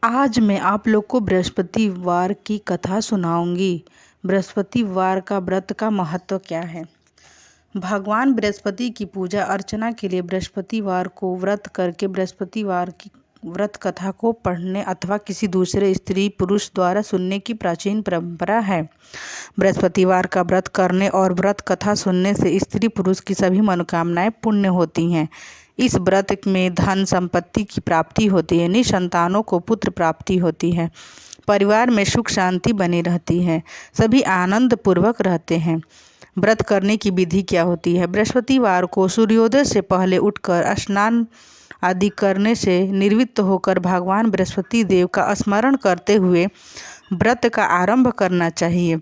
आज मैं आप लोग को बृहस्पतिवार की कथा सुनाऊंगी। बृहस्पतिवार का व्रत का महत्व क्या है। भगवान बृहस्पति की पूजा अर्चना के लिए बृहस्पतिवार को व्रत करके बृहस्पतिवार की व्रत कथा को पढ़ने अथवा किसी दूसरे स्त्री पुरुष द्वारा सुनने की प्राचीन परंपरा है। बृहस्पतिवार का व्रत करने और व्रत कथा सुनने से स्त्री पुरुष की सभी मनोकामनाएं पूर्ण होती हैं। इस व्रत में धन संपत्ति की प्राप्ति होती है, निसंतानों को पुत्र प्राप्ति होती है, परिवार में सुख शांति बनी रहती है, सभी आनंद पूर्वक रहते हैं। व्रत करने की विधि क्या होती है। बृहस्पतिवार को सूर्योदय से पहले उठकर स्नान आदि करने से निवृत्त होकर भगवान बृहस्पति देव का स्मरण करते हुए व्रत का आरंभ करना चाहिए।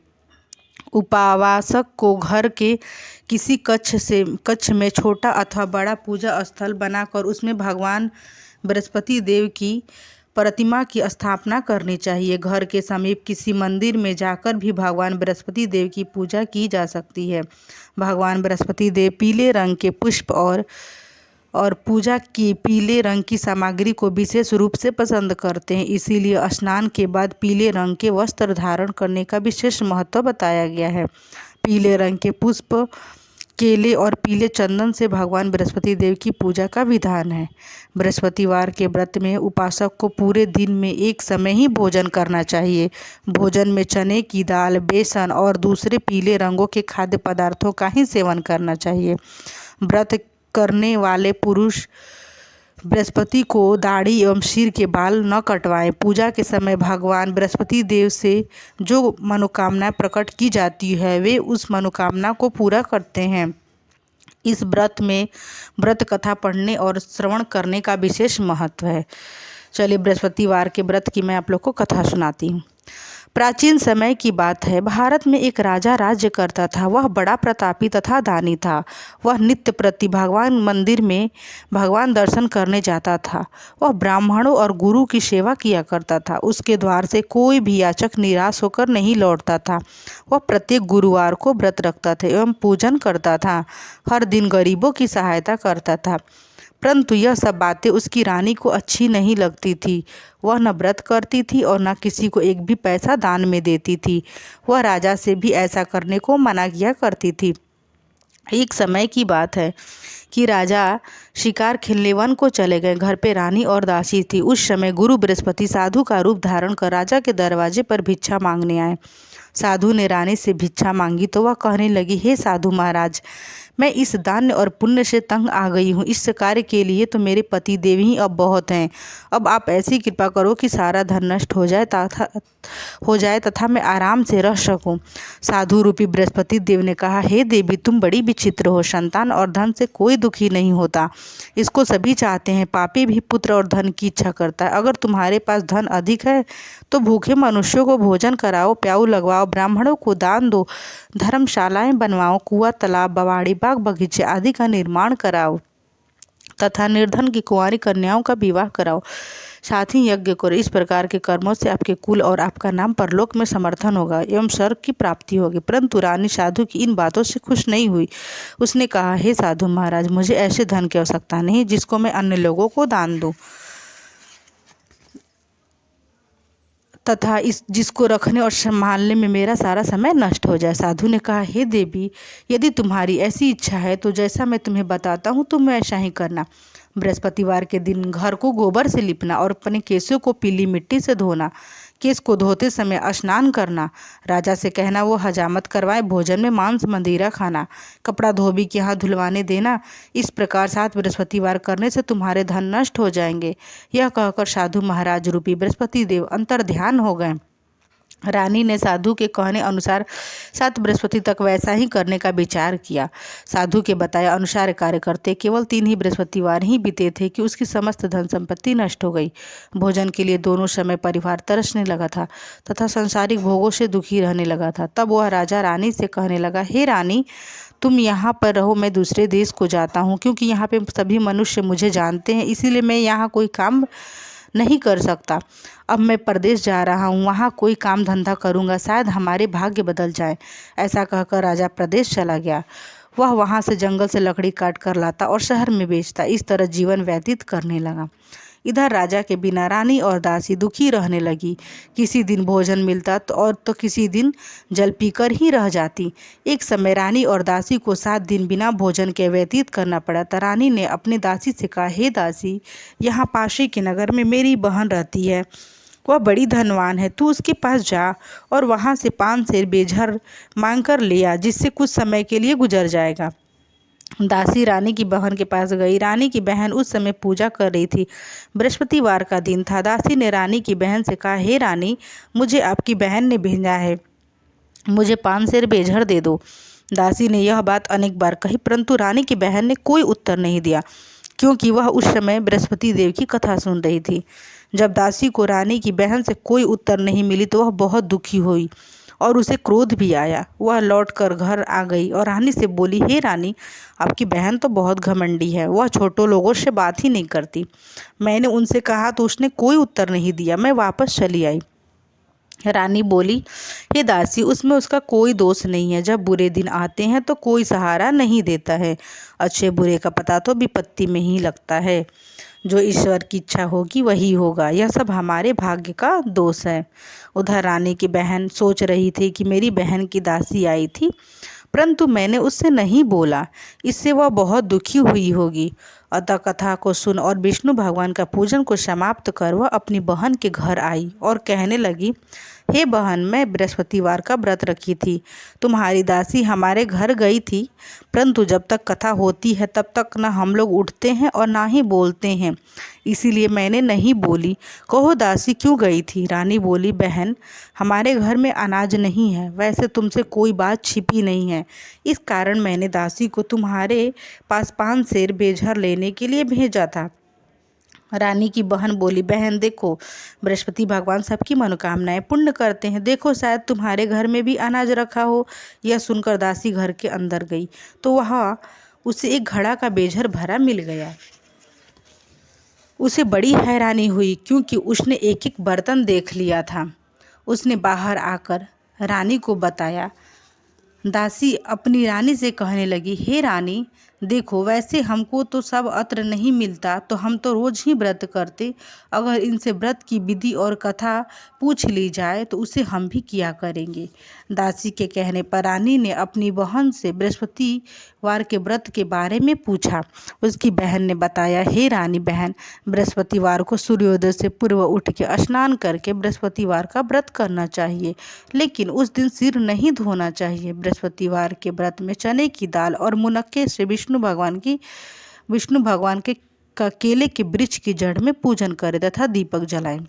उपावासक को घर के किसी कक्ष में छोटा अथवा बड़ा पूजा स्थल बनाकर उसमें भगवान बृहस्पति देव की प्रतिमा की स्थापना करनी चाहिए। घर के समीप किसी मंदिर में जाकर भी भगवान बृहस्पति देव की पूजा की जा सकती है। भगवान बृहस्पति देव पीले रंग के पुष्प और पूजा की पीले रंग की सामग्री को विशेष रूप से पसंद करते हैं, इसीलिए स्नान के बाद पीले रंग के वस्त्र धारण करने का विशेष महत्व बताया गया है। पीले रंग के पुष्प, केले और पीले चंदन से भगवान बृहस्पति देव की पूजा का विधान है। बृहस्पतिवार के व्रत में उपासक को पूरे दिन में एक समय ही भोजन करना चाहिए। भोजन में चने की दाल, बेसन और दूसरे पीले रंगों के खाद्य पदार्थों का ही सेवन करना चाहिए। व्रत करने वाले पुरुष बृहस्पति को दाढ़ी एवं सिर के बाल न कटवाएं। पूजा के समय भगवान बृहस्पति देव से जो मनोकामना प्रकट की जाती है वे उस मनोकामना को पूरा करते हैं। इस व्रत में व्रत कथा पढ़ने और श्रवण करने का विशेष महत्व है। चलिए बृहस्पतिवार के व्रत की मैं आप लोग को कथा सुनाती हूँ। प्राचीन समय की बात है। भारत में एक राजा राज्य करता था। वह बड़ा प्रतापी तथा दानी था। वह नित्य प्रति भगवान मंदिर में भगवान दर्शन करने जाता था। वह ब्राह्मणों और गुरु की सेवा किया करता था। उसके द्वार से कोई भी याचक निराश होकर नहीं लौटता था। वह प्रत्येक गुरुवार को व्रत रखता था एवं पूजन करता था। हर दिन गरीबों की सहायता करता था। परंतु यह सब बातें उसकी रानी को अच्छी नहीं लगती थी। वह न व्रत करती थी और न किसी को एक भी पैसा दान में देती थी। वह राजा से भी ऐसा करने को मना किया करती थी। एक समय की बात है कि राजा शिकार खेलने वन को चले गए। घर पे रानी और दासी थी। उस समय गुरु बृहस्पति साधु का रूप धारण कर राजा के दरवाजे पर भिक्षा मांगने आए। साधु ने रानी से भिक्षा मांगी तो वह कहने लगी, हे साधु महाराज, मैं इस दान और पुण्य से तंग आ गई हूँ। इस कार्य के लिए तो मेरे पति देव ही अब बहुत हैं। अब आप ऐसी कृपा करो कि सारा धन नष्ट हो जाए तथा मैं आराम से रह सकूं। साधु रूपी बृहस्पति देव ने कहा, हे देवी, तुम बड़ी विचित्र हो। संतान और धन से कोई दुखी नहीं होता, इसको सभी चाहते हैं। पापी भी पुत्र और धन की इच्छा करता है। अगर तुम्हारे पास धन अधिक है तो भूखे मनुष्यों को भोजन कराओ, प्याऊ लगवाओ, ब्राह्मणों को दान दो, धर्मशालाएं बनवाओ, कुआं, तालाब, बावड़ी, बाग बगीचे आदि का निर्माण कराओ तथा निर्धन की कुंवारी कन्याओं का विवाह कराओ। साथ ही यज्ञ करो। इस प्रकार के कर्मों से आपके कुल और आपका नाम परलोक में समर्थन होगा एवं स्वर्ग की प्राप्ति होगी। परंतु रानी साधु की इन बातों से खुश नहीं हुई। उसने कहा, हे साधु महाराज, मुझे ऐसे धन की आवश्यकता नहीं जिसको मैं अन्य लोगों को दान दूं तथा जिसको रखने और संभालने में मेरा सारा समय नष्ट हो जाए। साधु ने कहा, हे देवी, यदि तुम्हारी ऐसी इच्छा है तो जैसा मैं तुम्हें बताता हूँ तुम ऐसा ही करना। बृहस्पतिवार के दिन घर को गोबर से लिपना और अपने केशों को पीली मिट्टी से धोना। केश को धोते समय स्नान करना। राजा से कहना वो हजामत करवाए। भोजन में मांस मदिरा खाना। कपड़ा धोबी के यहाँ धुलवाने देना। इस प्रकार 7 बृहस्पतिवार करने से तुम्हारे धन नष्ट हो जाएंगे। यह कहकर साधु महाराज रूपी बृहस्पति देव अंतर ध्यान हो गए। रानी ने साधु के कहने अनुसार 7 बृहस्पति तक वैसा ही करने का विचार किया। साधु के बताए अनुसार कार्य करते केवल 3 ही बृहस्पतिवार ही बीते थे कि उसकी समस्त धन संपत्ति नष्ट हो गई। भोजन के लिए दोनों समय परिवार तरसने लगा था तथा सांसारिक भोगों से दुखी रहने लगा था। तब वह राजा रानी से कहने लगा, हे रानी, तुम यहाँ पर रहो, मैं दूसरे देश को जाता हूँ, क्योंकि यहाँ पे सभी मनुष्य मुझे जानते हैं, इसीलिए मैं यहाँ कोई काम नहीं कर सकता। अब मैं परदेश जा रहा हूँ, वहाँ कोई काम धंधा करूँगा, शायद हमारे भाग्य बदल जाए। ऐसा कहकर राजा प्रदेश चला गया। वह वहाँ से जंगल से लकड़ी काट कर लाता और शहर में बेचता। इस तरह जीवन व्यतीत करने लगा। इधर राजा के बिना रानी और दासी दुखी रहने लगी। किसी दिन भोजन मिलता तो किसी दिन जल पीकर ही रह जाती। एक समय रानी और दासी को 7 दिन बिना भोजन के व्यतीत करना पड़ा। तो रानी ने अपनी दासी से कहा, हे दासी, यहाँ पाशे के नगर में मेरी बहन रहती है। वह बड़ी धनवान है। तू उसके पास जा और वहाँ से 5 सेर बेझर मांग कर ले आ, जिससे कुछ समय के लिए गुजर जाएगा। दासी रानी की बहन के पास गई। रानी की बहन उस समय पूजा कर रही थी। बृहस्पतिवार का दिन था। दासी ने रानी की बहन से कहा, हे रानी, मुझे आपकी बहन ने भेजा है, मुझे 5 सेर बेझर दे दो। दासी ने यह बात अनेक बार कही, परंतु रानी की बहन ने कोई उत्तर नहीं दिया, क्योंकि वह उस समय बृहस्पति देव की कथा सुन रही थी। जब दासी को रानी की बहन से कोई उत्तर नहीं मिली तो वह बहुत दुखी हुई और उसे क्रोध भी आया। वह लौटकर घर आ गई और रानी से बोली, हे रानी, आपकी बहन तो बहुत घमंडी है। वह छोटों लोगों से बात ही नहीं करती। मैंने उनसे कहा तो उसने कोई उत्तर नहीं दिया। मैं वापस चली आई। रानी बोली, हे दासी, उसमें उसका कोई दोष नहीं है। जब बुरे दिन आते हैं तो कोई सहारा नहीं देता है। अच्छे बुरे का पता तो विपत्ति में ही लगता है। जो ईश्वर की इच्छा होगी वही होगा। यह सब हमारे भाग्य का दोष है। उधर रानी की बहन सोच रही थी कि मेरी बहन की दासी आई थी, परंतु मैंने उससे नहीं बोला, इससे वह बहुत दुखी हुई होगी। अतः कथा को सुन और विष्णु भगवान का पूजन को समाप्त कर वह अपनी बहन के घर आई और कहने लगी, हे बहन, मैं बृहस्पतिवार का व्रत रखी थी। तुम्हारी दासी हमारे घर गई थी, परंतु जब तक कथा होती है तब तक न हम लोग उठते हैं और ना ही बोलते हैं, इसीलिए मैंने नहीं बोली। कहो दासी क्यों गई थी? रानी बोली, बहन, हमारे घर में अनाज नहीं है। वैसे तुमसे कोई बात छिपी नहीं है, इस कारण मैंने दासी को तुम्हारे पास 5 सेर बेझर लेने के लिए भेजा था। रानी की बहन बोली, बहन देखो, बृहस्पति भगवान सबकी मनोकामनाएं पूर्ण करते हैं। देखो, शायद तुम्हारे घर में भी अनाज रखा हो। यह सुनकर दासी घर के अंदर गई तो वहाँ उसे एक घड़ा का बेझर भरा मिल गया। उसे बड़ी हैरानी हुई, क्योंकि उसने एक एक बर्तन देख लिया था। उसने बाहर आकर रानी को बताया। दासी अपनी रानी से कहने लगी, हे रानी, देखो, वैसे हमको तो सब अत्र नहीं मिलता, तो हम तो रोज ही व्रत करते। अगर इनसे व्रत की विधि और कथा पूछ ली जाए तो उसे हम भी किया करेंगे। दासी के कहने पर रानी ने अपनी बहन से बृहस्पतिवार के व्रत के बारे में पूछा। उसकी बहन ने बताया, हे रानी बहन, बृहस्पतिवार को सूर्योदय से पूर्व उठ के स्नान करके बृहस्पतिवार का व्रत करना चाहिए, लेकिन उस दिन सिर नहीं धोना चाहिए। बृहस्पतिवार के व्रत में चने की दाल और मुनक्के से विष्णु भगवान के केले के वृक्ष की जड़ में पूजन करें तथा दीपक जलाएं।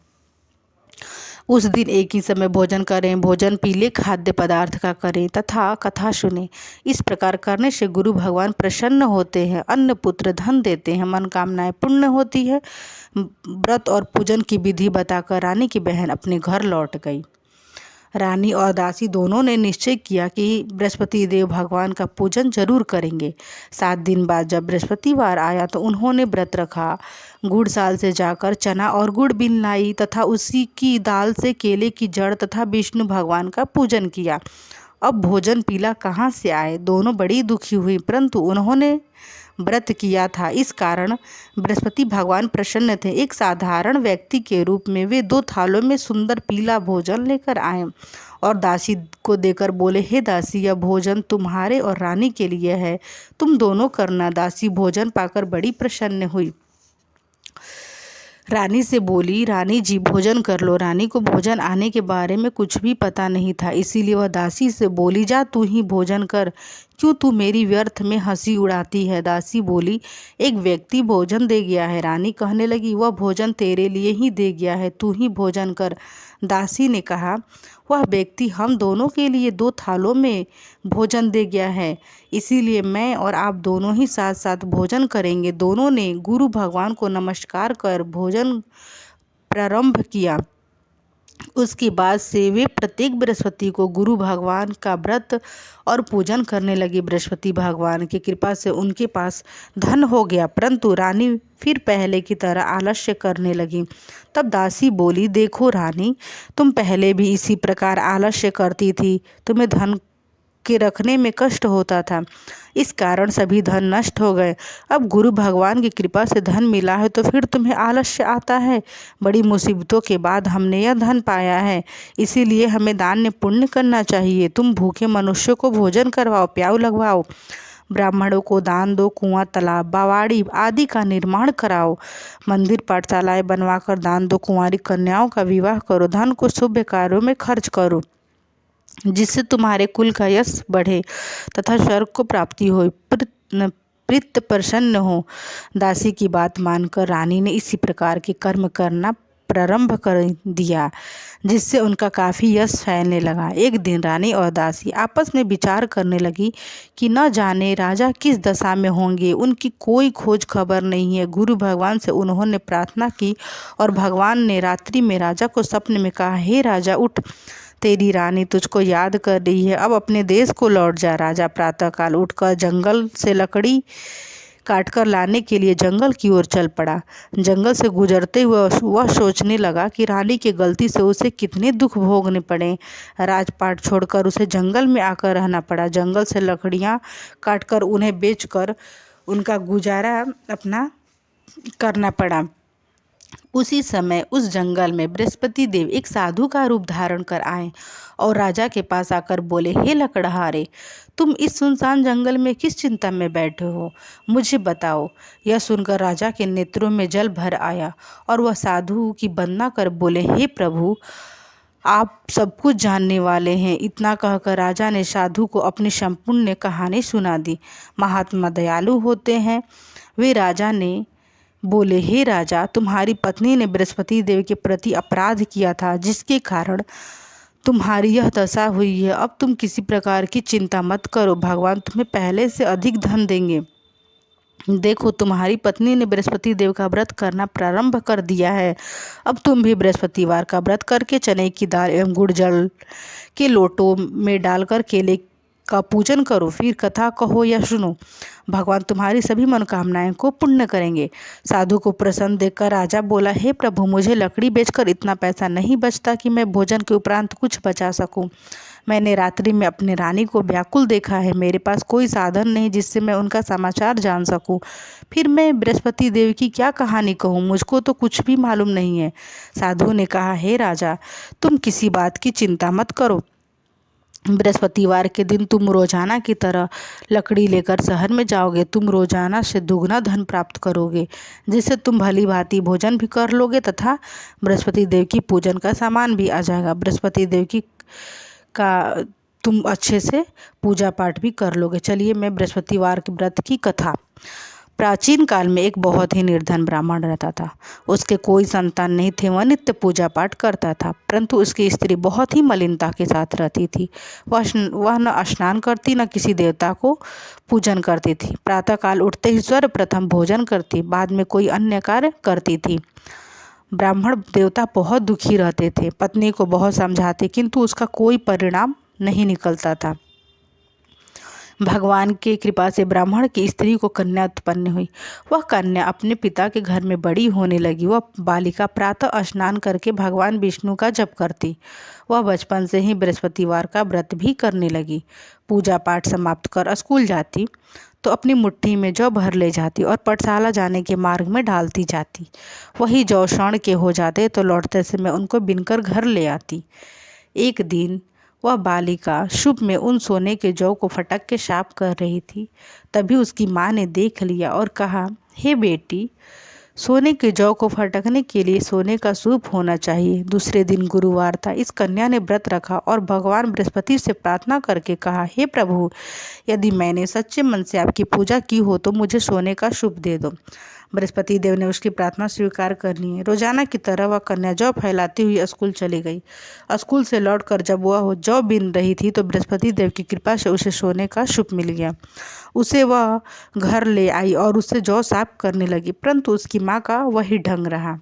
उस दिन एक ही समय भोजन करें। भोजन पीले खाद्य पदार्थ का करें तथा कथा सुने। इस प्रकार करने से गुरु भगवान प्रसन्न होते हैं, अन्न पुत्र धन देते हैं, मनोकामनाएं पूर्ण होती है। व्रत और पूजन की विधि बताकर रानी की बहन अपने घर लौट गई। रानी और दासी दोनों ने निश्चय किया कि बृहस्पति देव भगवान का पूजन जरूर करेंगे। 7 दिन बाद जब बृहस्पतिवार आया तो उन्होंने व्रत रखा। गुड़साल से जाकर चना और गुड़ बीन लाई तथा उसी की दाल से केले की जड़ तथा विष्णु भगवान का पूजन किया। अब भोजन पीला कहाँ से आए? दोनों बड़ी दुखी हुई, परंतु उन्होंने व्रत किया था, इस कारण बृहस्पति भगवान प्रसन्न थे। एक साधारण व्यक्ति के रूप में वे 2 थालों में सुंदर पीला भोजन लेकर आए और दासी को देकर बोले, हे दासी, यह भोजन तुम्हारे और रानी के लिए है, तुम दोनों करना। दासी भोजन पाकर बड़ी प्रसन्न हुई। रानी से बोली, रानी जी, भोजन कर लो। रानी को भोजन आने के बारे में कुछ भी पता नहीं था, इसीलिए वह दासी से बोली, जा तू ही भोजन कर, क्यों तू मेरी व्यर्थ में हंसी उड़ाती है? दासी बोली, एक व्यक्ति भोजन दे गया है। रानी कहने लगी, वह भोजन तेरे लिए ही दे गया है, तू ही भोजन कर। दासी ने कहा, वह व्यक्ति हम दोनों के लिए 2 थालों में भोजन दे गया है, इसीलिए मैं और आप दोनों ही साथ साथ भोजन करेंगे। दोनों ने गुरु भगवान को नमस्कार कर भोजन प्रारंभ किया। उसके बाद से वे प्रत्येक बृहस्पति को गुरु भगवान का व्रत और पूजन करने लगे। बृहस्पति भगवान की कृपा से उनके पास धन हो गया, परंतु रानी फिर पहले की तरह आलस्य करने लगी। तब दासी बोली, देखो रानी, तुम पहले भी इसी प्रकार आलस्य करती थी, तुम्हें धन के रखने में कष्ट होता था। इस कारण सभी धन नष्ट हो गए। अब गुरु भगवान की कृपा से धन मिला है तो फिर तुम्हें आलस्य आता है। बड़ी मुसीबतों के बाद हमने यह धन पाया है, इसीलिए हमें दान पुण्य करना चाहिए। तुम भूखे मनुष्यों को भोजन करवाओ, प्याऊ लगवाओ, ब्राह्मणों को दान दो, कुआं, तालाब, बावाड़ी आदि का निर्माण कराओ, मंदिर पाठशालाएं बनवाकर दान दो, कुंवारी कन्याओं का विवाह करो, धन को शुभ कार्यों में खर्च करो, जिससे तुम्हारे कुल का यश बढ़े तथा स्वर्ग को प्राप्ति हो, प्रीत प्रसन्न हो। दासी की बात मानकर रानी ने इसी प्रकार के कर्म करना प्रारंभ कर दिया, जिससे उनका काफ़ी यश फैलने लगा। एक दिन रानी और दासी आपस में विचार करने लगी कि न जाने राजा किस दशा में होंगे, उनकी कोई खोज खबर नहीं है। गुरु भगवान से उन्होंने प्रार्थना की और भगवान ने रात्रि में राजा को स्वप्न में कहा, हे राजा उठ, तेरी रानी तुझको याद कर रही है, अब अपने देश को लौट जा। राजा प्रातःकाल उठकर जंगल से लकड़ी काटकर लाने के लिए जंगल की ओर चल पड़ा। जंगल से गुजरते हुए वह सोचने लगा कि रानी की गलती से उसे कितने दुख भोगने पड़े। राजपाट छोड़कर उसे जंगल में आकर रहना पड़ा। जंगल से लकड़ियाँ काटकर उन्हें बेचकर उनका गुजारा अपना करना पड़ा। उसी समय उस जंगल में बृहस्पति देव एक साधु का रूप धारण कर आए और राजा के पास आकर बोले, हे लकड़हारे, तुम इस सुनसान जंगल में किस चिंता में बैठे हो, मुझे बताओ। यह सुनकर राजा के नेत्रों में जल भर आया और वह साधु की वंदना कर बोले, हे प्रभु, आप सब कुछ जानने वाले हैं। इतना कहकर राजा ने साधु को अपनी संपूर्ण कहानी सुना दी। महात्मा दयालु होते हैं। वे राजा ने बोले, हे राजा, तुम्हारी पत्नी ने बृहस्पति देव के प्रति अपराध किया था, जिसके कारण तुम्हारी यह दशा हुई है। अब तुम किसी प्रकार की चिंता मत करो, भगवान तुम्हें पहले से अधिक धन देंगे। देखो, तुम्हारी पत्नी ने बृहस्पति देव का व्रत करना प्रारंभ कर दिया है। अब तुम भी बृहस्पतिवार का व्रत करके चने की दाल एवं गुड़ जल के लोटों में डालकर केले का पूजन करो, फिर कथा कहो या सुनो। भगवान तुम्हारी सभी मनोकामनाएं को पूर्ण करेंगे। साधु को प्रसन्न देखकर राजा बोला, हे प्रभु, मुझे लकड़ी बेचकर इतना पैसा नहीं बचता कि मैं भोजन के उपरांत कुछ बचा सकूं। मैंने रात्रि में अपने रानी को व्याकुल देखा है। मेरे पास कोई साधन नहीं जिससे मैं उनका समाचार जान सकूं। फिर मैं बृहस्पति देव की क्या कहानी कहूँ, मुझको तो कुछ भी मालूम नहीं है। साधु ने कहा, हे राजा, तुम किसी बात की चिंता मत करो। बृहस्पतिवार के दिन तुम रोजाना की तरह लकड़ी लेकर शहर में जाओगे। तुम रोजाना से दुगना धन प्राप्त करोगे, जिससे तुम भली भांति भोजन भी कर लोगे तथा बृहस्पति देव की पूजन का सामान भी आ जाएगा। बृहस्पति देव की का तुम अच्छे से पूजा पाठ भी कर लोगे। चलिए, मैं बृहस्पतिवार के व्रत की कथा। प्राचीन काल में एक बहुत ही निर्धन ब्राह्मण रहता था। उसके कोई संतान नहीं थे। वह नित्य पूजा पाठ करता था, परंतु उसकी स्त्री बहुत ही मलिनता के साथ रहती थी। वह न स्नान करती, न किसी देवता को पूजन करती थी। प्रातःकाल उठते ही सर्वप्रथम भोजन करती, बाद में कोई अन्य कार्य करती थी। ब्राह्मण देवता बहुत दुखी रहते थे। पत्नी को बहुत समझाते, किंतु उसका कोई परिणाम नहीं निकलता था। भगवान की कृपा से ब्राह्मण की स्त्री को कन्या उत्पन्न हुई। वह कन्या अपने पिता के घर में बड़ी होने लगी। वह बालिका प्रातः स्नान करके भगवान विष्णु का जप करती। वह बचपन से ही बृहस्पतिवार का व्रत भी करने लगी। पूजा पाठ समाप्त कर स्कूल जाती तो अपनी मुट्ठी में जौ भर ले जाती और पाठशाला जाने के मार्ग में डालती जाती। वही जौ क्षण के हो जाते तो लौटते समय उनको बिनकर घर ले आती। एक दिन वह बालिका शुभ में उन सोने के जौ को फटक के साफ कर रही थी। तभी उसकी माँ ने देख लिया और कहा, हे बेटी, सोने के जौ को फटकने के लिए सोने का सूप होना चाहिए। दूसरे दिन गुरुवार था। इस कन्या ने व्रत रखा और भगवान बृहस्पति से प्रार्थना करके कहा, हे प्रभु, यदि मैंने सच्चे मन से आपकी पूजा की हो तो मुझे सोने का सूप दे दो। बृहस्पति देव ने उसकी प्रार्थना स्वीकार कर ली। रोजाना की तरह वह कन्या जौ फैलाती हुई स्कूल चली गई। स्कूल से लौटकर जब वह जौ बीन रही थी तो बृहस्पति देव की कृपा से उसे सोने का सूप मिल गया। उसे वह घर ले आई और उससे जौ साफ करने लगी, परंतु उसकी माँ का वही ढंग रहा।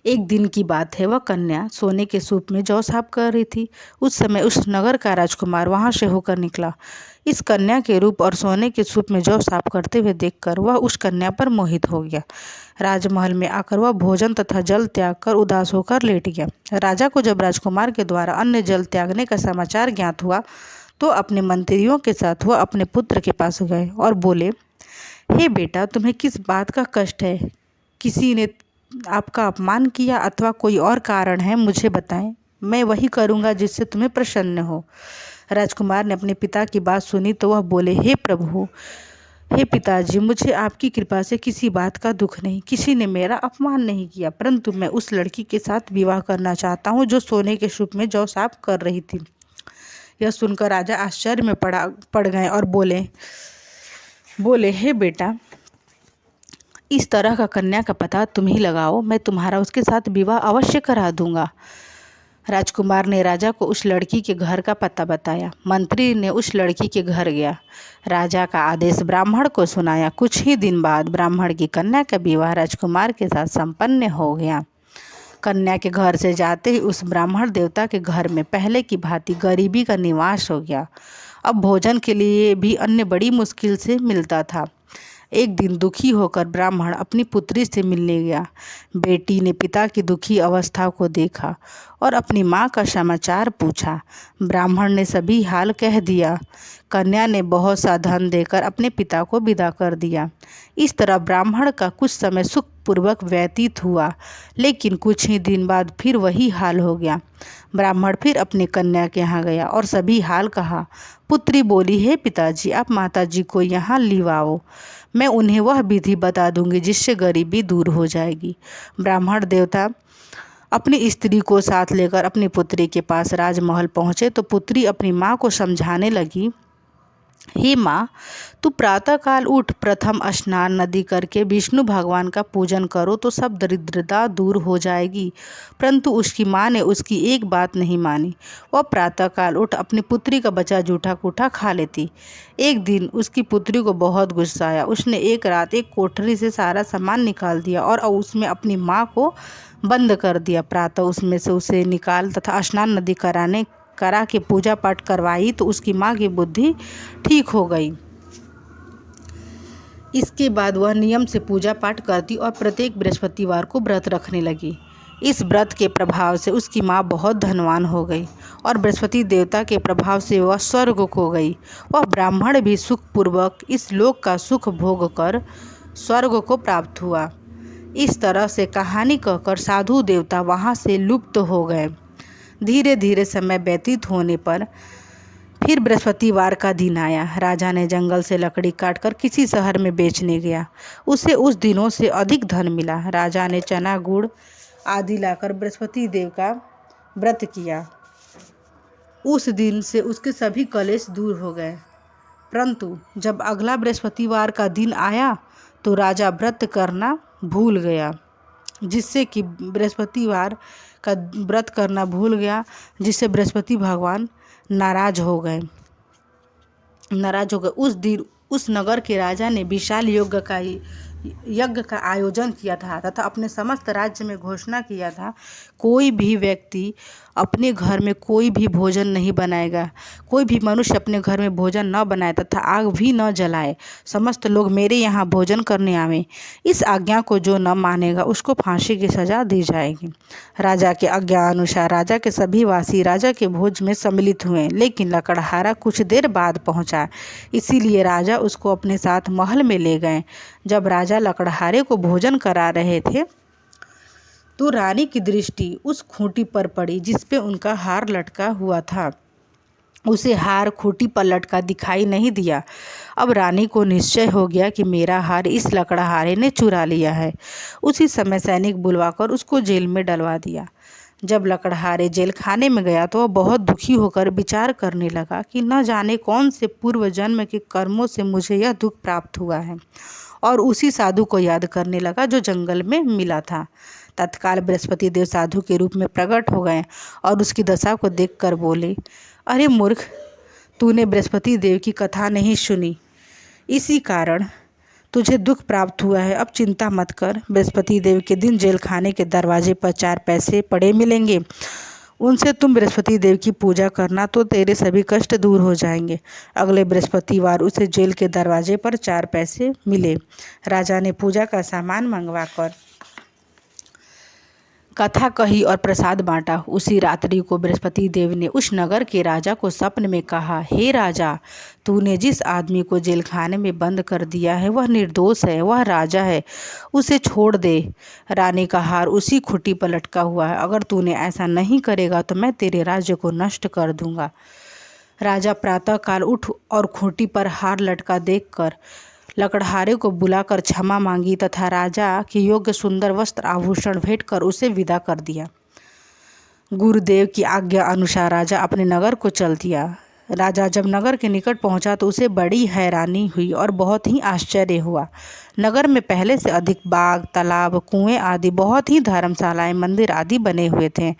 एक दिन की बात है, वह कन्या सोने के सूप में जौ साफ कर रही थी। उस समय उस नगर का राजकुमार वहां से होकर निकला। इस कन्या के रूप और सोने के सूप में जौ साफ करते हुए देखकर वह उस कन्या पर मोहित हो गया। राजमहल में आकर वह भोजन तथा जल त्याग कर उदास होकर लेट गया। राजा को जब राजकुमार के द्वारा अन्न जल त्यागने का समाचार ज्ञात हुआ तो अपने मंत्रियों के साथ वह अपने पुत्र के पास गए और बोले, हे बेटा, तुम्हें किस बात का कष्ट है? किसी ने आपका अपमान किया अथवा कोई और कारण है? मुझे बताएं, मैं वही करूँगा जिससे तुम्हें प्रसन्न हो। राजकुमार ने अपने पिता की बात सुनी तो वह बोले, हे प्रभु, हे पिताजी, मुझे आपकी कृपा से किसी बात का दुख नहीं। किसी ने मेरा अपमान नहीं किया, परंतु मैं उस लड़की के साथ विवाह करना चाहता हूँ जो सोने के सूप में जौ साफ कर रही थी। यह सुनकर राजा आश्चर्य में पड़ गए और बोले, हे बेटा, इस तरह का कन्या का पता तुम ही लगाओ, मैं तुम्हारा उसके साथ विवाह अवश्य करा दूंगा। राजकुमार ने राजा को उस लड़की के घर का पता बताया। मंत्री ने उस लड़की के घर गया, राजा का आदेश ब्राह्मण को सुनाया। कुछ ही दिन बाद ब्राह्मण की कन्या का विवाह राजकुमार के साथ संपन्न हो गया। कन्या के घर से जाते ही उस ब्राह्मण देवता के घर में पहले की भांति गरीबी का निवास हो गया। अब भोजन के लिए भी अन्न बड़ी मुश्किल से मिलता था। एक दिन दुखी होकर ब्राह्मण अपनी पुत्री से मिलने गया। बेटी ने पिता की दुखी अवस्था को देखा और अपनी माँ का समाचार पूछा। ब्राह्मण ने सभी हाल कह दिया। कन्या ने बहुत सा धन देकर अपने पिता को विदा कर दिया। इस तरह ब्राह्मण का कुछ समय सुखपूर्वक व्यतीत हुआ, लेकिन कुछ ही दिन बाद फिर वही हाल हो गया। ब्राह्मण फिर अपनी कन्या के यहाँ गया और सभी हाल कहा। पुत्री बोली, हे पिताजी, आप माताजी को यहाँ लिवाओ, मैं उन्हें वह विधि बता दूंगी जिससे गरीबी दूर हो जाएगी। ब्राह्मण देवता अपनी स्त्री को साथ लेकर अपनी पुत्री के पास राजमहल पहुँचे तो पुत्री अपनी माँ को समझाने लगी, हे माँ, तू प्रातःकाल उठ, प्रथम स्नान नदी करके विष्णु भगवान का पूजन करो तो सब दरिद्रता दूर हो जाएगी। परंतु उसकी माँ ने उसकी एक बात नहीं मानी। वह प्रातःकाल उठ अपनी पुत्री का बचा जूठा कूठा खा लेती। एक दिन उसकी पुत्री को बहुत गुस्सा आया। उसने एक रात एक कोठरी से सारा सामान निकाल दिया और उसमें अपनी माँ को बंद कर दिया। प्रातः उसमें से उसे निकाल तथा स्नान नदी करा के पूजा पाठ करवाई तो उसकी माँ की बुद्धि ठीक हो गई। इसके बाद वह नियम से पूजा पाठ करती और प्रत्येक बृहस्पतिवार को व्रत रखने लगी। इस व्रत के प्रभाव से उसकी माँ बहुत धनवान हो गई और बृहस्पति देवता के प्रभाव से वह स्वर्ग को गई। वह ब्राह्मण भी सुखपूर्वक इस लोक का सुख भोग कर स्वर्ग को प्राप्त हुआ। इस तरह से कहानी कहकर साधु देवता वहाँ से लुप्त हो गए। धीरे धीरे समय व्यतीत होने पर फिर बृहस्पतिवार का दिन आया। राजा ने जंगल से लकड़ी काटकर किसी शहर में बेचने गया। उसे उस दिनों से अधिक धन मिला। राजा ने चना गुड़ आदि लाकर बृहस्पति देव का व्रत किया। उस दिन से उसके सभी कलेश दूर हो गए। परंतु जब अगला बृहस्पतिवार का दिन आया तो राजा व्रत करना भूल गया, जिससे कि बृहस्पतिवार का व्रत करना भूल गया, जिससे बृहस्पति भगवान नाराज हो गए। उस दिन उस नगर के राजा ने विशाल यज्ञ का आयोजन किया था तथा अपने समस्त राज्य में घोषणा किया था, कोई भी व्यक्ति अपने घर में कोई भी भोजन नहीं बनाएगा, कोई भी मनुष्य अपने घर में भोजन न बनाए तथा आग भी न जलाए। समस्त लोग मेरे यहाँ भोजन करने आवें। इस आज्ञा को जो न मानेगा उसको फांसी की सजा दी जाएगी। राजा के आज्ञा अनुसार राजा के सभी वासी राजा के भोज में सम्मिलित हुए, लेकिन लकड़हारा कुछ देर बाद पहुँचा, इसीलिए राजा उसको अपने साथ महल में ले गए। जब राजा लकड़हारे को भोजन करा रहे थे तो रानी की दृष्टि उस खूंटी पर पड़ी जिस पे उनका हार लटका हुआ था। उसे हार खूंटी पर लटका दिखाई नहीं दिया। अब रानी को निश्चय हो गया कि मेरा हार इस लकड़हारे ने चुरा लिया है। उसी समय सैनिक बुलवाकर उसको जेल में डलवा दिया। जब लकड़हारे जेल खाने में गया तो वह बहुत दुखी होकर विचार करने लगा कि न जाने कौन से पूर्व जन्म के कर्मों से मुझे यह दुख प्राप्त हुआ है, और उसी साधु को याद करने लगा जो जंगल में मिला था। तत्काल बृहस्पति देव साधु के रूप में प्रकट हो गए और उसकी दशा को देखकर बोले, अरे मूर्ख, तूने बृहस्पति देव की कथा नहीं सुनी, इसी कारण तुझे दुख प्राप्त हुआ है। अब चिंता मत कर, बृहस्पति देव के दिन जेल खाने के दरवाजे पर 4 पैसे पड़े मिलेंगे, उनसे तुम बृहस्पति देव की पूजा करना तो तेरे सभी कष्ट दूर हो जाएंगे। अगले बृहस्पतिवार उसे जेल के दरवाजे पर 4 पैसे मिले। राजा ने पूजा का सामान मंगवाकर कथा कही और प्रसाद बांटा। उसी रात्रि को बृहस्पति देव ने उस नगर के राजा को स्वप्न में कहा, हे राजा, तूने जिस आदमी को जेलखाने में बंद कर दिया है वह निर्दोष है, वह राजा है, उसे छोड़ दे। रानी का हार उसी खूंटी पर लटका हुआ है, अगर तूने ऐसा नहीं करेगा तो मैं तेरे राज्य को नष्ट कर दूंगा। राजा प्रातःकाल उठ और खूंटी पर हार लटका देखकर लकड़हारे को बुलाकर क्षमा मांगी तथा राजा के योग्य सुंदर वस्त्र आभूषण भेंट कर उसे विदा कर दिया। गुरुदेव की आज्ञा अनुसार राजा अपने नगर को चल दिया। राजा जब नगर के निकट पहुंचा तो उसे बड़ी हैरानी हुई और बहुत ही आश्चर्य हुआ। नगर में पहले से अधिक बाग, तालाब, कुएं आदि, बहुत ही धर्मशालाएं, मंदिर आदि बने हुए थे।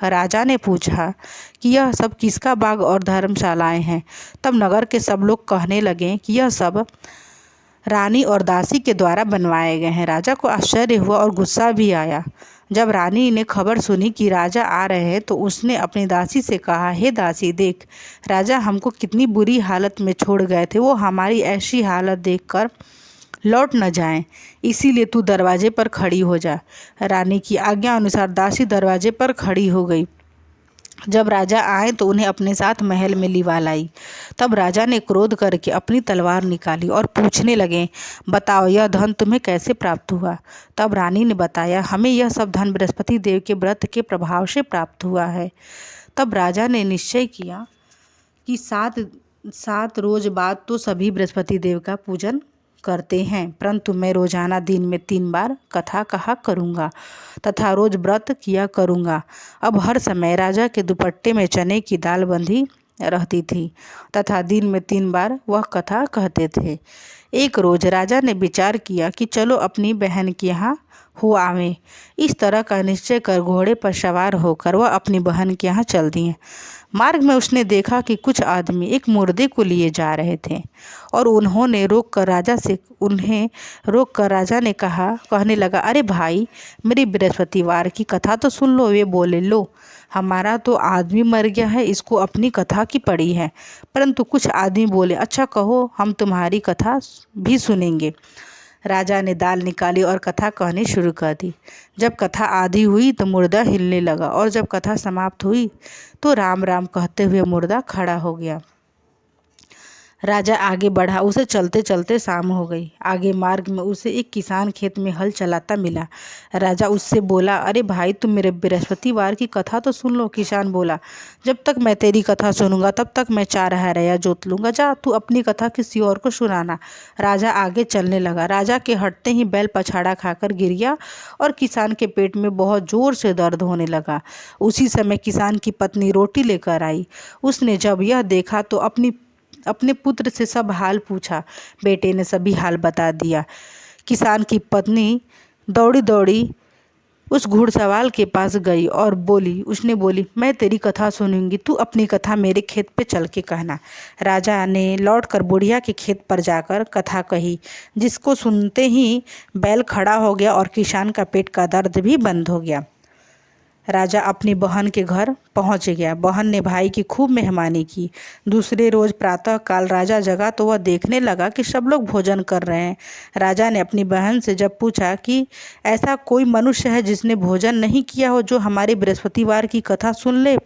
राजा ने पूछा कि यह सब किसका बाग और धर्मशालाएं हैं? तब नगर के सब लोग कहने लगे कि यह सब रानी और दासी के द्वारा बनवाए गए हैं। राजा को आश्चर्य हुआ और गुस्सा भी आया। जब रानी ने खबर सुनी कि राजा आ रहे हैं तो उसने अपनी दासी से कहा, हे दासी, देख, राजा हमको कितनी बुरी हालत में छोड़ गए थे, वो हमारी ऐसी हालत देखकर लौट न जाएं, इसीलिए तू दरवाजे पर खड़ी हो जा। रानी की आज्ञा अनुसार दासी दरवाजे पर खड़ी हो गई। जब राजा आए तो उन्हें अपने साथ महल में लिवा लाई। तब राजा ने क्रोध करके अपनी तलवार निकाली और पूछने लगे, बताओ यह धन तुम्हें कैसे प्राप्त हुआ? तब रानी ने बताया, हमें यह सब धन बृहस्पति देव के व्रत के प्रभाव से प्राप्त हुआ है। तब राजा ने निश्चय किया कि सात रोज बाद तो सभी बृहस्पति देव का पूजन करते हैं, परंतु मैं रोजाना दिन में 3 बार कथा कहा करूँगा तथा रोज व्रत किया करूँगा। अब हर समय राजा के दुपट्टे में चने की दाल बंधी रहती थी तथा दिन में 3 बार वह कथा कहते थे। एक रोज राजा ने विचार किया कि चलो अपनी बहन के यहाँ हो आवें। इस तरह का निश्चय कर घोड़े पर सवार होकर वह अपनी बहन के यहाँ चल दिए। मार्ग में उसने देखा कि कुछ आदमी एक मुर्दे को लिए जा रहे थे और उन्हें रोक कर राजा ने कहने लगा, अरे भाई, मेरी बृहस्पतिवार की कथा तो सुन लो। वे बोले, लो, हमारा तो आदमी मर गया है, इसको अपनी कथा की पड़ी है। परंतु कुछ आदमी बोले, अच्छा कहो, हम तुम्हारी कथा भी सुनेंगे। राजा ने दाल निकाली और कथा कहनी शुरू कर दी। जब कथा आधी हुई तो मुर्दा हिलने लगा और जब कथा समाप्त हुई तो राम राम कहते हुए मुर्दा खड़ा हो गया। राजा आगे बढ़ा, उसे चलते चलते शाम हो गई। आगे मार्ग में उसे एक किसान खेत में हल चलाता मिला। राजा उससे बोला, अरे भाई, तुम मेरे बृहस्पतिवार की कथा तो सुन लो। किसान बोला, जब तक मैं तेरी कथा सुनूंगा तब तक मैं 4 हरया जोत लूंगा। जा, तू अपनी कथा किसी और को सुनाना। राजा आगे चलने लगा। राजा के हटते ही बैल पछाड़ा खाकर गिर गया और किसान के पेट में बहुत जोर से दर्द होने लगा। उसी समय किसान की पत्नी रोटी लेकर आई। उसने जब यह देखा तो अपने पुत्र से सब हाल पूछा। बेटे ने सभी हाल बता दिया। किसान की पत्नी दौड़ी दौड़ी उस घुड़सवार के पास गई और उसने बोली, मैं तेरी कथा सुनूंगी, तू अपनी कथा मेरे खेत पे चल के कहना। राजा ने लौटकर बुढ़िया के खेत पर जाकर कथा कही, जिसको सुनते ही बैल खड़ा हो गया और किसान का पेट का दर्द भी बंद हो गया। राजा अपनी बहन के घर पहुंच गया। बहन ने भाई की खूब मेहमानी की। दूसरे रोज प्रातः काल राजा जगा तो वह देखने लगा कि सब लोग भोजन कर रहे हैं। राजा ने अपनी बहन से जब पूछा कि ऐसा कोई मनुष्य है जिसने भोजन नहीं किया हो, जो हमारी बृहस्पतिवार की कथा सुन ले,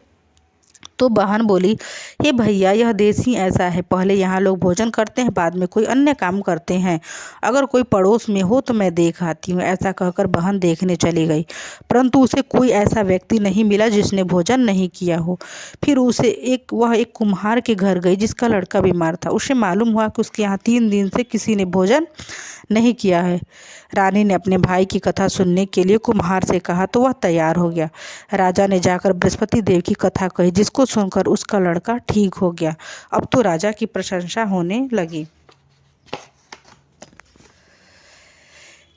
तो बहन बोली, हे भैया, यह देश ही ऐसा है। पहले यहाँ लोग भोजन करते हैं, बाद में कोई अन्य काम करते हैं। अगर कोई पड़ोस में हो तो मैं देख आती हूँ। ऐसा कहकर बहन देखने चली गई, परंतु उसे कोई ऐसा व्यक्ति नहीं मिला जिसने भोजन नहीं किया हो। फिर वह एक कुम्हार के घर गई जिसका लड़का बीमार था। उसे मालूम हुआ कि उसके यहाँ 3 दिन से किसी ने भोजन नहीं किया है। रानी ने अपने भाई की कथा सुनने के लिए कुम्हार से कहा तो वह तैयार हो गया। राजा ने जाकर बृहस्पति देव की कथा कही, जिसको सुनकर उसका लड़का ठीक हो गया। अब तो राजा की प्रशंसा होने लगी।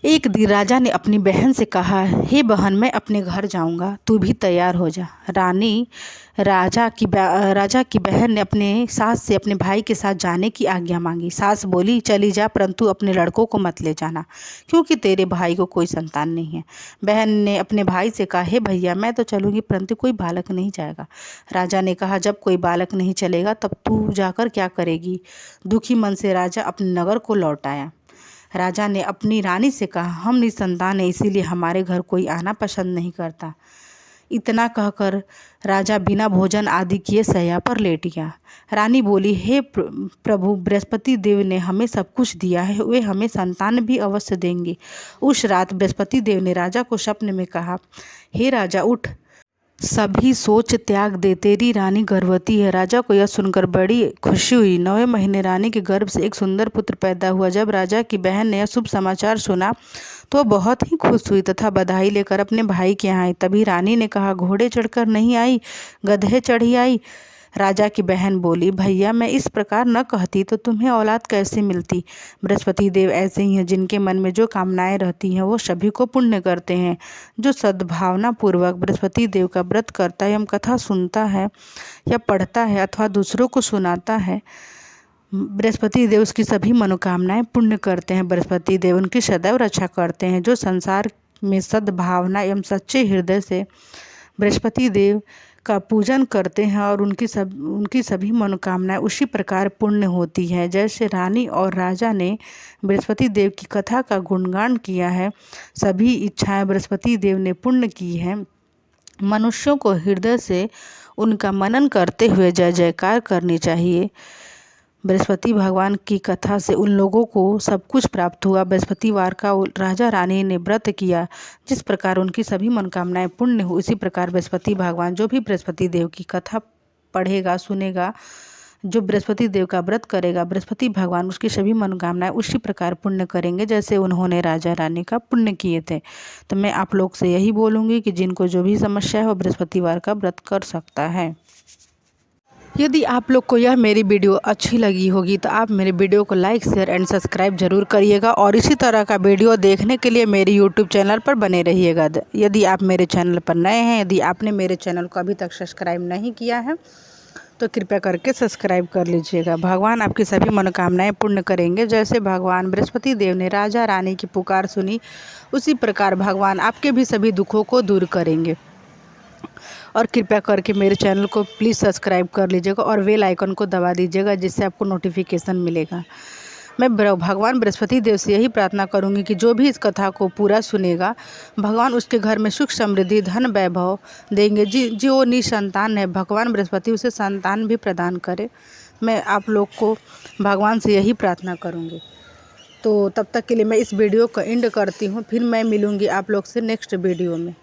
एक दिन राजा ने अपनी बहन से कहा, हे बहन, मैं अपने घर जाऊंगा, तू भी तैयार हो जा। राजा की बहन ने अपने सास से अपने भाई के साथ जाने की आज्ञा मांगी। सास बोली, चली जा, परंतु अपने लड़कों को मत ले जाना, क्योंकि तेरे भाई को कोई संतान नहीं है। बहन ने अपने भाई से कहा, हे भैया, मैं तो चलूँगी, परंतु कोई बालक नहीं जाएगा। राजा ने कहा, जब कोई बालक नहीं चलेगा तब तू जाकर क्या करेगी? दुखी मन से राजा अपने नगर को लौट आया। राजा ने अपनी रानी से कहा, हम निसंतान हैं, इसीलिए हमारे घर कोई आना पसंद नहीं करता। इतना कहकर राजा बिना भोजन आदि किए शैया पर लेट गया। रानी बोली, हे प्रभु, बृहस्पति देव ने हमें सब कुछ दिया है, वे हमें संतान भी अवश्य देंगे। उस रात बृहस्पति देव ने राजा को स्वप्न में कहा, हे राजा, उठ, सभी सोच त्याग दे, तेरी रानी गर्भवती है। राजा को यह सुनकर बड़ी खुशी हुई। 9वें महीने रानी के गर्भ से एक सुंदर पुत्र पैदा हुआ। जब राजा की बहन ने यह शुभ समाचार सुना तो बहुत ही खुश हुई तथा बधाई लेकर अपने भाई के यहाँ आई। तभी रानी ने कहा, घोड़े चढ़कर नहीं आई, गधे चढ़ी आई। राजा की बहन बोली, भैया, मैं इस प्रकार न कहती तो तुम्हें औलाद कैसे मिलती। बृहस्पति देव ऐसे ही हैं, जिनके मन में जो कामनाएं रहती हैं वो सभी को पुण्य करते हैं। जो सद्भावना पूर्वक बृहस्पति देव का व्रत करता है, एवं कथा सुनता है या पढ़ता है अथवा दूसरों को सुनाता है, बृहस्पति देव उसकी सभी मनोकामनाएं पूर्ण करते हैं। बृहस्पति देव उनकी सदैव रक्षा करते हैं। जो संसार में सद्भावना एवं सच्चे हृदय से बृहस्पति देव का पूजन करते हैं और उनकी सभी मनोकामनाएं उसी प्रकार पूर्ण होती है। जैसे रानी और राजा ने बृहस्पति देव की कथा का गुणगान किया है, सभी इच्छाएं बृहस्पति देव ने पूर्ण की है। मनुष्यों को हृदय से उनका मनन करते हुए जय जयकार करनी चाहिए। बृहस्पति भगवान की कथा से उन लोगों को सब कुछ प्राप्त हुआ। बृहस्पतिवार का राजा रानी ने व्रत किया, जिस प्रकार उनकी सभी मनोकामनाएं पूर्ण हुई, उसी प्रकार बृहस्पति भगवान, जो भी बृहस्पति देव की कथा पढ़ेगा, सुनेगा, जो बृहस्पति देव का व्रत करेगा, बृहस्पति भगवान उसकी सभी मनोकामनाएं उसी प्रकार पुण्य करेंगे जैसे उन्होंने राजा रानी का पुण्य किए थे। तो मैं आप लोग से यही बोलूँगी कि जिनको जो भी समस्या है वो बृहस्पतिवार का व्रत कर सकता है। यदि आप लोग को यह मेरी वीडियो अच्छी लगी होगी तो आप मेरे वीडियो को लाइक, शेयर एंड सब्सक्राइब जरूर करिएगा और इसी तरह का वीडियो देखने के लिए मेरे यूट्यूब चैनल पर बने रहिएगा। यदि आप मेरे चैनल पर नए हैं, यदि आपने मेरे चैनल को अभी तक सब्सक्राइब नहीं किया है तो कृपया करके सब्सक्राइब कर लीजिएगा। भगवान आपकी सभी मनोकामनाएं पूर्ण करेंगे। जैसे भगवान बृहस्पति देव ने राजा रानी की पुकार सुनी, उसी प्रकार भगवान आपके भी सभी दुखों को दूर करेंगे। और कृपया करके मेरे चैनल को प्लीज़ सब्सक्राइब कर लीजिएगा और बेल आइकन को दबा दीजिएगा, जिससे आपको नोटिफिकेशन मिलेगा। मैं भगवान बृहस्पति देव से यही प्रार्थना करूंगी कि जो भी इस कथा को पूरा सुनेगा, भगवान उसके घर में सुख समृद्धि धन वैभव देंगे। जो निसंतान है, भगवान बृहस्पति उसे संतान भी प्रदान करे। मैं आप लोग को भगवान से यही प्रार्थना करूंगी। तो तब तक के लिए मैं इस वीडियो को एंड करती हूँ। फिर मैं मिलूँगी आप लोग से नेक्स्ट वीडियो में।